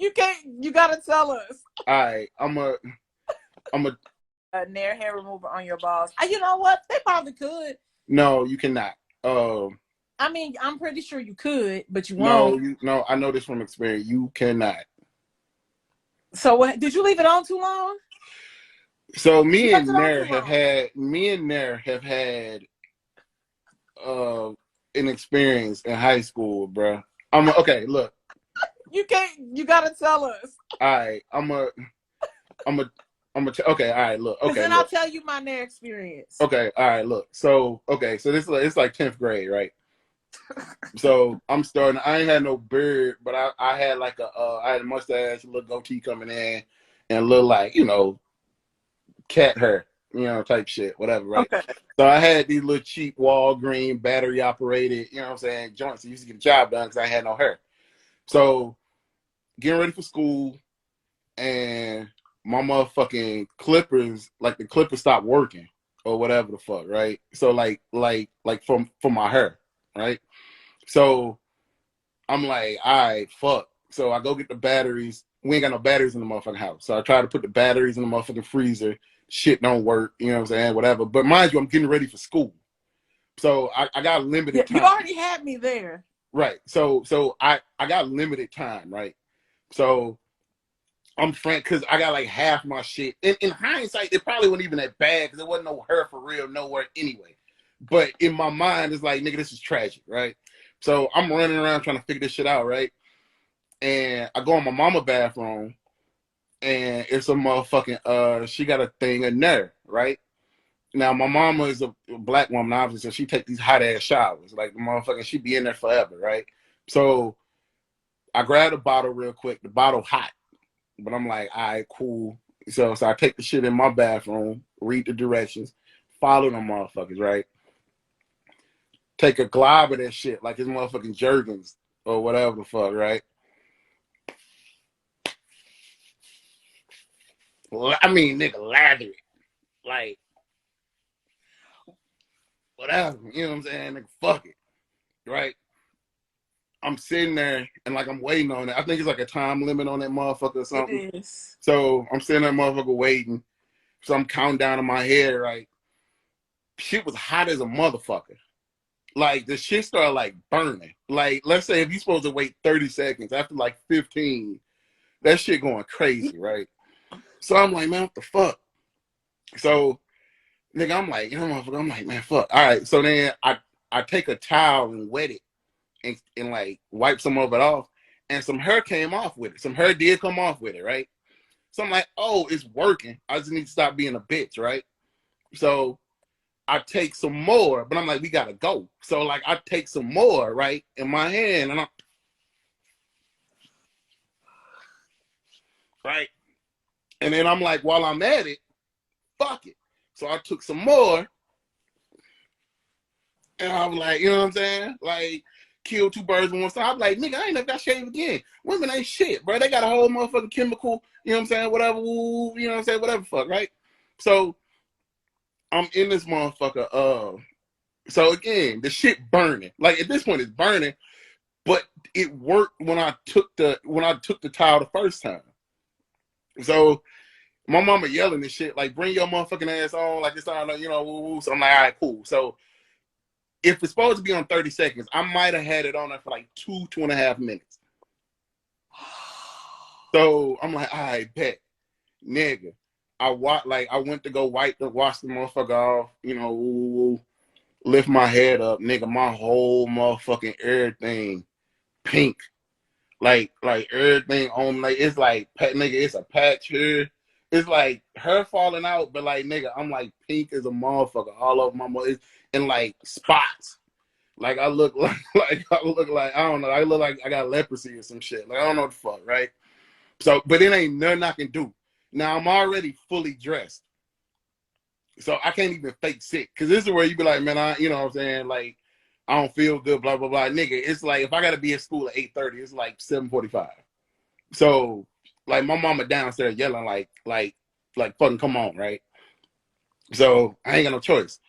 You can't. You gotta tell us. All right, I'm a Nair hair remover on your balls. You know what? They probably could. No, you cannot. I mean, I'm pretty sure you could, but you No, won't. I know this from experience. You cannot. So what? Did you leave it on too long? So You me left and it on Nair too have long. had an experience in high school, bro. Okay. Look, You can't. You gotta tell us. all right. Okay. All right. Look. Because Okay. then I'll Look. tell you my Nair experience. Okay. All right. Look. So So this it's like 10th grade, right? So I'm starting. I ain't had no beard, but I had like I had a mustache, a little goatee coming in, and a little like cat hair, type shit, whatever, right? Okay. So I had these little cheap Walgreen battery operated, joints that used to get the job done because I had no hair. So getting ready for school, and my motherfucking clippers, like the clippers stopped working or whatever the fuck, right? So like from my hair, right? So I'm like, all right, fuck. So I go get the batteries. We ain't got no batteries in the motherfucking house. So I try to put the batteries in the motherfucking freezer. Shit don't work, you know what I'm saying? Whatever. But mind you, I'm getting ready for school. So I got limited time. You already had me there. Right. So I got limited time, right? So I'm frank because I got like half my shit. In hindsight, it probably wasn't even that bad because there wasn't no her for real nowhere anyway. But in my mind, it's like, nigga, this is tragic, right? So I'm running around trying to figure this shit out, right? And I go in my mama bathroom, and it's a motherfucking she got a thing in there, right? Now my mama is a black woman, obviously, so she take these hot ass showers, like the motherfucker, she be in there forever, right? So I grab the bottle real quick, the bottle hot, but I'm like, all right, cool. So I take the shit in my bathroom, read the directions, follow them motherfuckers, right? Take a glob of that shit, like it's motherfucking Jergens or whatever the fuck, right? I mean, nigga, lather it. Like, whatever. You know what I'm saying? Nigga, fuck it. Right? I'm sitting there and like I'm waiting on it. I think it's like a time limit on that motherfucker or something. It is. So I'm sitting there motherfucker waiting. So I'm counting down in my head, right? Shit was hot as a motherfucker. Like the shit started like burning. Like, let's say if you're supposed to wait 30 seconds, after like 15, that shit going crazy, right? So I'm like, man, what the fuck? So, nigga, I'm like, motherfucker, I'm like, man, fuck. All right. So then I take a towel and wet it and like wipe some of it off. And some hair came off with it. Some hair did come off with it, right? So I'm like, oh, it's working. I just need to stop being a bitch, right? So I take some more, but I'm like, we gotta go. So like I take some more, right, in my hand, and I'm right. And then I'm like, while I'm at it, fuck it. So I took some more, and I was like, you know what I'm saying? Like, kill two birds with one stone. I'm like, nigga, I ain't never got shaved again. Women ain't shit, bro. They got a whole motherfucking chemical, you know what I'm saying? Whatever, you know what I'm saying? Whatever, fuck, right? So I'm in this motherfucker. So again, the shit burning. Like at this point, it's burning, but it worked when I took the towel the first time. So my mama yelling and shit, like, bring your motherfucking ass on, like it's on, woo woo. So I'm like, all right, cool. So if it's supposed to be on 30 seconds, I might have had it on there for like 2.5 minutes. So I'm like, all right, bet, nigga. I went to go wash the motherfucker off, woo woo. Lift my head up, nigga. My whole motherfucking everything pink, like everything on, like it's like nigga, it's a patch here. It's like her falling out, but like nigga, I'm like pink as a motherfucker all over my mother, and like spots. Like I look like I don't know. I look like I got leprosy or some shit. Like I don't know what the fuck, right? So, but it ain't nothing I can do. Now I'm already fully dressed. So I can't even fake sick. Cause this is where you be like, man, you know what I'm saying? Like, I don't feel good, blah, blah, blah. Nigga, it's like, if I gotta be at school at 8:30, it's like 7:45. So, like, my mama downstairs yelling like, fucking come on, right? So, I ain't got no choice.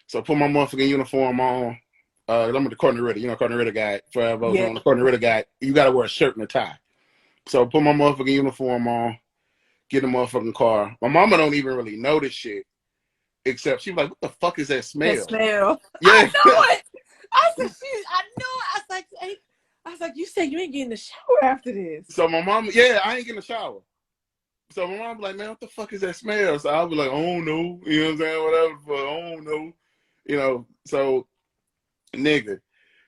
So, I put my motherfucking uniform on. I'm with the Courtney Ritter, Courtney Ritter guy, forever. Yeah. The Courtney Ritter guy, you gotta wear a shirt and a tie. So put my motherfucking uniform on, get the motherfucking car. My mama don't even really know this shit, except she was like, "What the fuck is that That smell?" smell. I Yeah. know it. I said, I know it. I was like, hey, you said you ain't getting the shower after this. So my mom, yeah, I ain't getting a shower. So my mom was like, "Man, what the fuck is that smell?" So I was like, "Oh no," you know what I'm saying? Whatever. But oh no, you know. So nigga,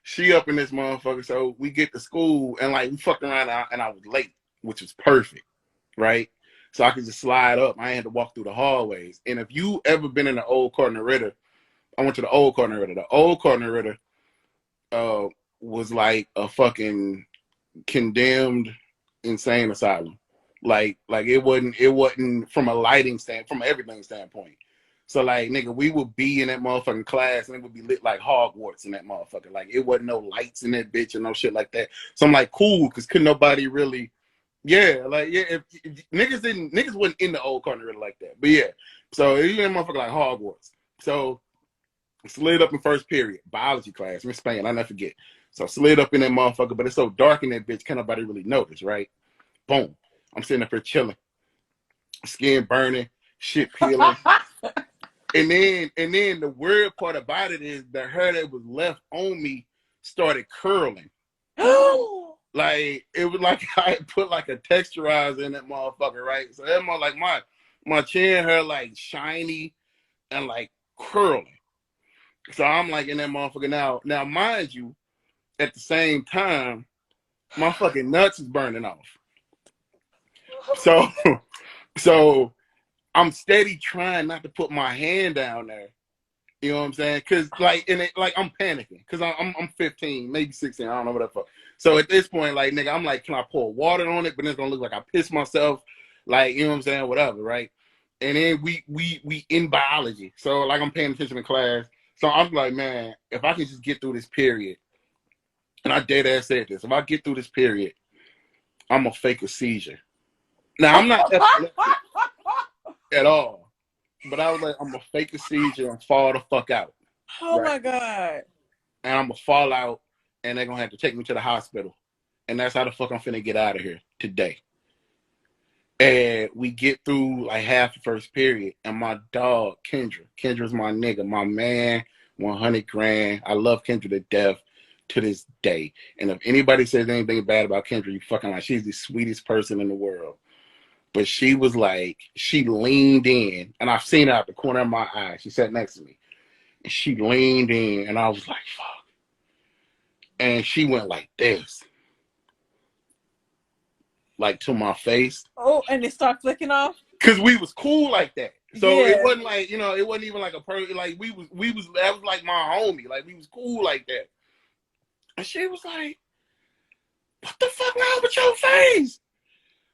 she up in this motherfucker. So we get to school and like we fucked around and I was late, which was perfect, right? So I could just slide up. I ain't had to walk through the hallways. And if you ever been in the old Cardinal Ritter, I went to the old Cardinal Ritter. The old Cardinal Ritter uh, was like a fucking condemned insane asylum. Like it wasn't from a lighting stand from everything standpoint. So like nigga, we would be in that motherfucking class and it would be lit like Hogwarts in that motherfucker. Like it wasn't no lights in that bitch and no shit like that. So I'm like cool because couldn't nobody really if niggas wasn't in the old corner like that. But yeah. So it was in motherfucker like Hogwarts. So slid up in first period, biology class, Miss Spain, I never forget. So slid up in that motherfucker, but it's so dark in that bitch, can't nobody really notice, right? Boom. I'm sitting up here chilling, skin burning, shit peeling. And then the weird part about it is the hair that was left on me started curling. Like it was like I had put like a texturizer in that motherfucker, right? So that more like my chin hair like shiny and like curling. So I'm like in that motherfucker now. Now mind you, at the same time, my fucking nuts is burning off. So so I'm steady trying not to put my hand down there. You know what I'm saying? Cause like I'm panicking. Cause I'm 15, maybe 16. I don't know what the fuck. So at this point, like nigga, I'm like, can I pour water on it? But it's gonna look like I pissed myself. Like, you know what I'm saying? Whatever, right? And then we in biology. So like I'm paying attention in class. So I'm like, man, if I can just get through this period, and I dead ass said this, if I get through this period, I'm gonna fake a seizure. Now I'm not epileptic at all. But I was like, I'm gonna fake a seizure and fall the fuck out. Oh Right. my God. And I'm gonna fall out and they're gonna have to take me to the hospital. And that's how the fuck I'm finna get out of here today. And we get through like half the first period, and my dog, Kendra's my nigga, my man, 100 grand. I love Kendra to death to this day. And if anybody says anything bad about Kendra, you fucking like, she's the sweetest person in the world. But she was like, she leaned in, and I've seen her out the corner of my eye. She sat next to me. And she leaned in, and I was like, fuck. And she went like this, like to my face. Oh, and it start flicking off? Cause we was cool like that. So Yeah. it wasn't like, it wasn't even like a person, like that was like my homie. Like we was cool like that. And she was like, what the fuck wrong with your face?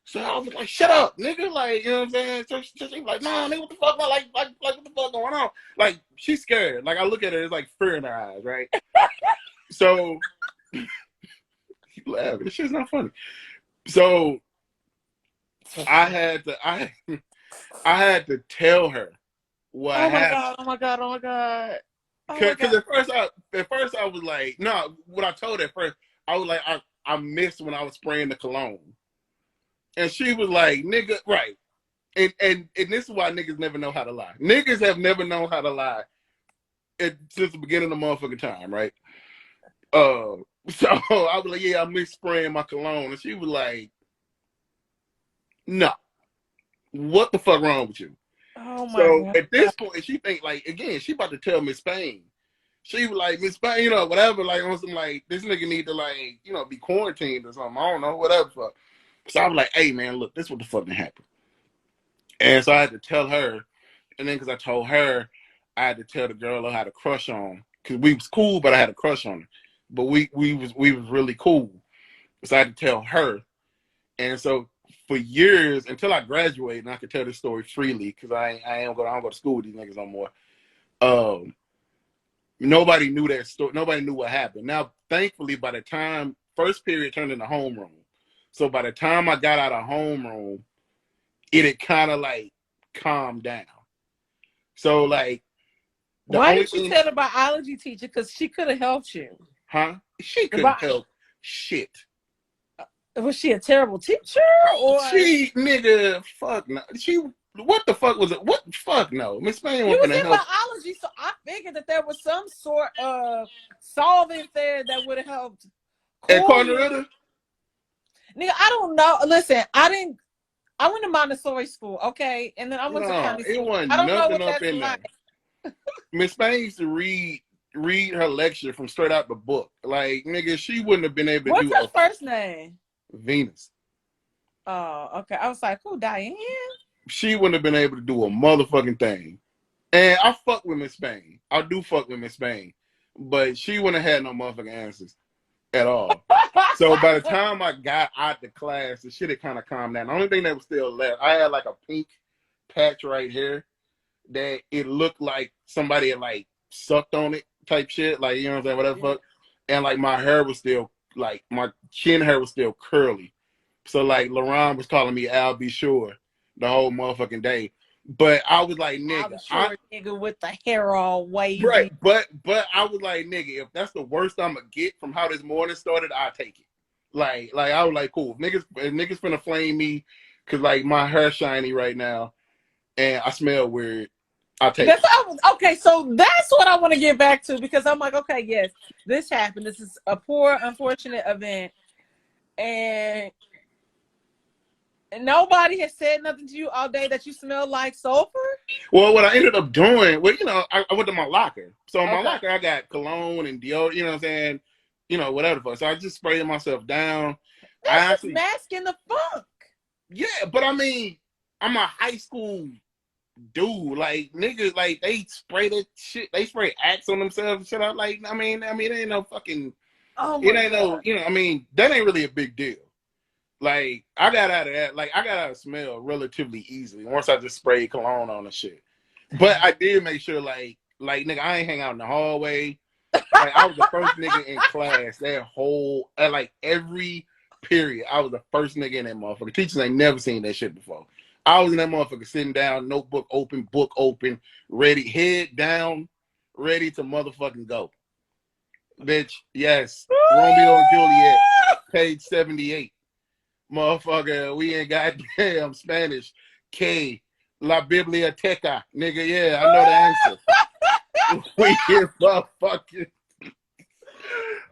So I was like, shut up, nigga. Like, you know what I'm saying? So she was like, nah, nigga, what the fuck? Like, what the fuck going on? Like, she's scared. Like, I look at her, it's like fear in her eyes, right? So, you laughing. This shit's not funny. So, I had to tell her what Oh my happened. God. Oh my God. Oh my God. Because at first I was like, no, what I told her at first, I was like, I missed when I was spraying the cologne. And she was like, nigga, right. And this is why niggas never know how to lie. Niggas have never known how to lie since the beginning of the motherfucking time, right? So I was like, yeah, I missed spraying my cologne. And she was like, no. What the fuck wrong with you? Oh my So God. at this point, she think like, again, she about to tell Miss Spain. She was like, Miss Spain, whatever, like on some like, this nigga need to like, be quarantined or something. I don't know, whatever. Fuck. So I was like, hey man, look, this is what the fuck happened. And so I had to tell her, and then because I told her, I had to tell the girl I had a crush on. Because we was cool, but I had a crush on her. But we was really cool. So I had to tell her. And so for years, until I graduated, and I could tell this story freely, because I don't go to school with these niggas no more. Nobody knew that story. Nobody knew what happened. Now, thankfully, by the time first period turned into homeroom. So by the time I got out of homeroom, it had kind of like calmed down. So like, Why didn't you tell the biology teacher? Because she could have helped you. Huh? She couldn't help shit. Was she a terrible teacher or? She, nigga, fuck no. She, what the fuck was it? What, fuck no. Miss Spain You wasn't was gonna in help. biology, so I figured that there was some sort of solvent there that would have helped At cool you. Cornerita? Nigga, I don't know. Listen, I went to Montessori school, okay? And then I went to No, county it school. wasn't I don't know nothing what up that's in like. there. Miss Spain used to read her lecture from straight out the book. Like, nigga, she wouldn't have been able to What's do her a first name? Venus. Oh, okay. I was like, who, Diane? She wouldn't have been able to do a motherfucking thing. And I fuck with Miss Spain. I do fuck with Miss Spain. But she wouldn't have had no motherfucking answers at all. So by the time I got out the class, the shit had kind of calmed down. The only thing that was still left, I had like a pink patch right here that it looked like somebody had like sucked on it type shit. Like, you know what I'm saying? Whatever Yeah. fuck. And like my hair was still, like my chin hair was still curly. So like LaRon was calling me Al Be Sure the whole motherfucking day. But I was like, I nigga, was sure nigga with the hair all right, wavy. but I was like, nigga, if that's the worst I'm gonna get from how this morning started, I'll take it. Like I was like, cool. If niggas finna flame me because like my hair shiny right now and I smell weird, I'll take it. Okay, so that's what I want to get back to because I'm like, okay, yes, this happened. This is a poor, unfortunate event, and nobody has said nothing to you all day that you smell like sulfur. Well, what I ended up doing, well, you know, I went to my locker. So in my Okay, locker, I got cologne and deodorant, you know what I'm saying? You know, whatever the fuck. So I just sprayed myself down. I that's just actually, masking the funk. yeah, but I mean, I'm a high school dude. Like, niggas, like, they spray that shit. They spray Axe on themselves and shit. I'm like, I mean, it ain't no fucking, Oh it my ain't no, god. you know, I mean, that ain't really a big deal. Like, I got out of that. Like, I got out of smell relatively easily once I just sprayed cologne on the shit. But I did make sure, like nigga, I ain't hang out in the hallway. Like, I was the first nigga in class that whole, at like every period. I was the first nigga in that motherfucker. Teachers ain't never seen that shit before. I was in that motherfucker sitting down, notebook open, book open, ready, head down, ready to motherfucking go. Bitch, yes. Romeo and Juliet, page 78. Motherfucker, we ain't goddamn Spanish. K, La Biblioteca. Nigga, yeah, I know the answer. We here motherfucking.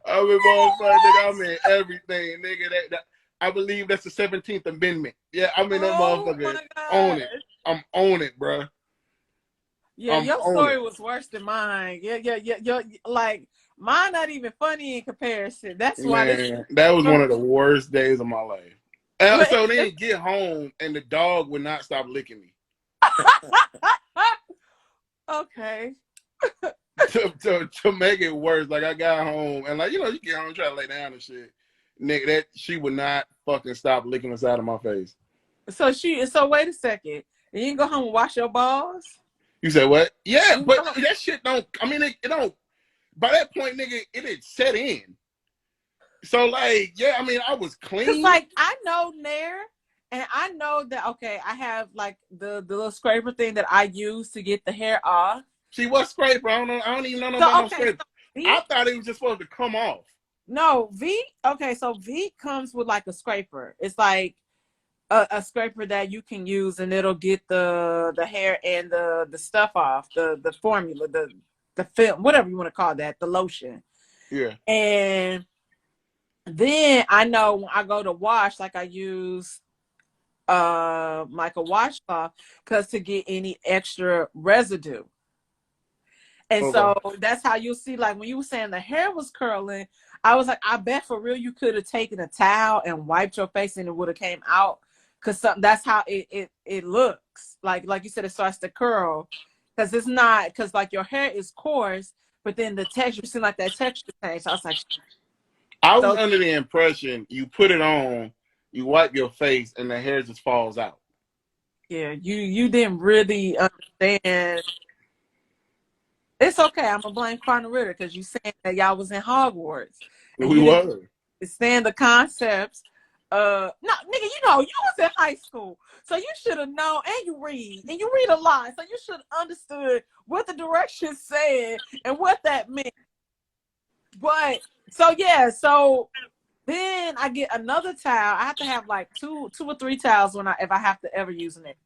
I'm in motherfucking, nigga. I'm in everything, nigga. I believe that's the 17th Amendment. Yeah, I'm in that Oh motherfucker. my Own god. it. I'm on it, bro. Yeah, I'm your on story it. was worse than mine. Yeah. Like mine, not even funny in comparison. That's why this. Man, that was one of the worst days of my life. But So then get home and the dog would not stop licking me. okay. To make it worse, like I got home and like, you know, you get home try to lay down and shit. Nigga, that she would not fucking stop licking the side of my face. So wait a second. You can go home and wash your balls? You said what? Yeah, You can but go home. that shit don't. I mean, it don't. By that point, nigga, it had set in. So like, yeah, I mean, I was Cause clean. like I know Nair, and I know that okay, I have like the little scraper thing that I use to get the hair off. See what scraper? I don't know. I don't even know about So no okay, scraper. so V I thought it was just supposed to come off. no V okay, so V comes with like a scraper. It's like a scraper that you can use and it'll get the hair and the stuff off, the formula, the film, whatever you want to call that, the lotion. Yeah. And then I know when I go to wash, like I use like a washcloth because to get any extra residue. And Okay. so that's how you'll see, like when you were saying the hair was curling, I was like, I bet for real you could have taken a towel and wiped your face and it would have came out. Cause that's how it looks. Like you said, it starts to curl. Cause it's not, cause like your hair is coarse, but then the texture seemed like that texture change. So I was like, I was so under the impression you put it on, you wipe your face, and the hair just falls out. yeah, you didn't really understand. It's okay. I'm gonna blame Carter Ritter because you saying that y'all was in Hogwarts and We you didn't were. understand the concepts. No, nigga, you know, you was in high school, so you should have known, and you read a lot, so you should have understood what the directions said and what that meant. But so yeah, so Then I get another towel. I have to have like two or three towels if I have to ever use it.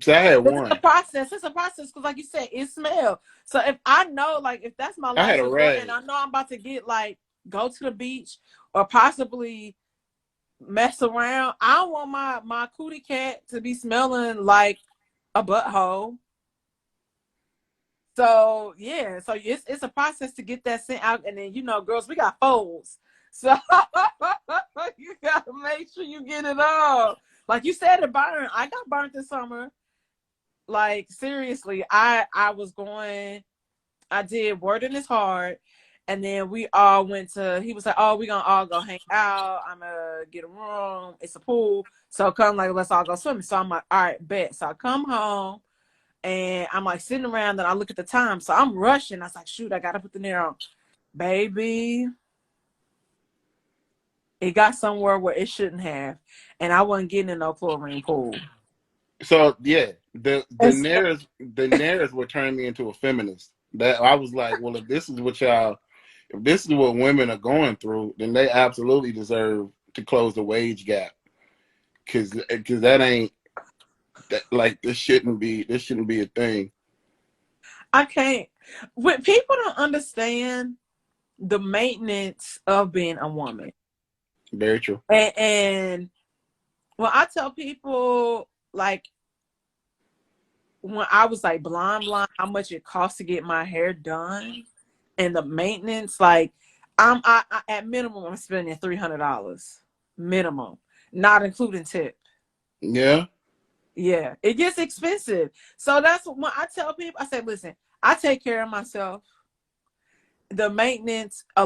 So I had This is a one. process. It's a process because, like you said, it smells. So if I know, like, if that's my I had last a resort, and rag. I know I'm about to get like go to the beach or possibly mess around, I don't want my cootie cat to be smelling like a butthole. So yeah, so it's a process to get that scent out, and then girls, we got folds, so you gotta make sure you get it all. Like you said, it burn. I got burnt this summer. Like seriously, I was going. I did Wording is Hard, and then we all went to. He was like, "Oh, we gonna all go hang out. I'm gonna get a room. It's a pool, so come like let's all go swimming." So I'm like, "All right, bet." So I come home. And I'm like sitting around and I look at the time. So I'm rushing. I was like, shoot, I got to put the Nair on. Baby, it got somewhere where it shouldn't have. And I wasn't getting in no chlorine pool. So yeah, the And so, Nairs were turning me into a feminist. That I was like, well, if this is what women are going through, then they absolutely deserve to close the wage gap. Cause that ain't that like this shouldn't be a thing. I can't. When people don't understand the maintenance of being a woman. Very true. And when I tell people, like, when I was like blind, how much it costs to get my hair done and the maintenance, like I at minimum I'm spending $300 minimum, not including tip. Yeah. Yeah, it gets expensive. So that's when I tell people, I say, listen, I take care of myself. The maintenance